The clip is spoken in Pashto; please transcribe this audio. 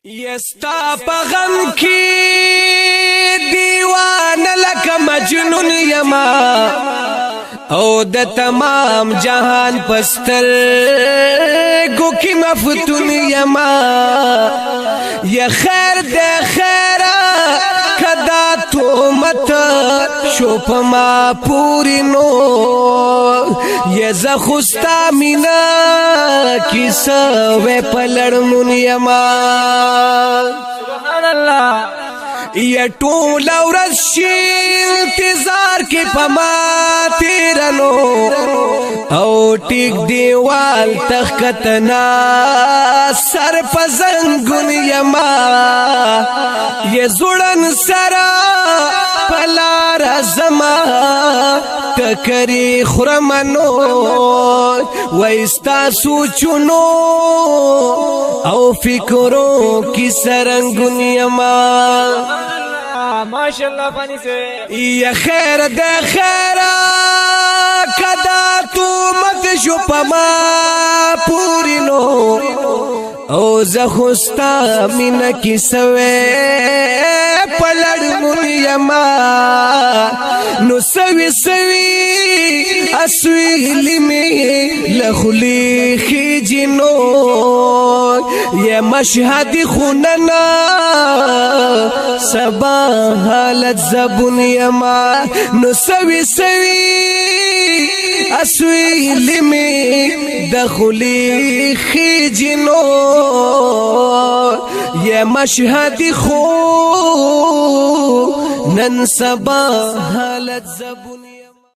یستا پغم کی دیوان لک مجنون یما او د تمام جهان پستر گو کی مفتون یما یا خیر دے خیرہ کدا تو مت شوپ ما پوری نو یہ زخستا مینا کسا وے پلڑ من یما سبحان اللہ یہ ټول ورځ شي انتظار کې پما تیرنو او ټیک دیوال تخکتنا سر پزنګون یما یہ زړن سرا پلار زما تکری خرمنو وایستا سوچونو او فکروں کی سرنگون یما ماشاءاللہ فانی سے یا خیر دے خیرہ کدا تو مت شو پما پوری نو او زخستا من کی سوے پلڑ من یما نو سوی سوی اسویلی میں لخلی خیجنو یہ مشہد خوننا سبا حالت زبون یما نو سوی سوی اسویلی میں دخلی خیجنو یہ مشہد خونن سبا حالت زبون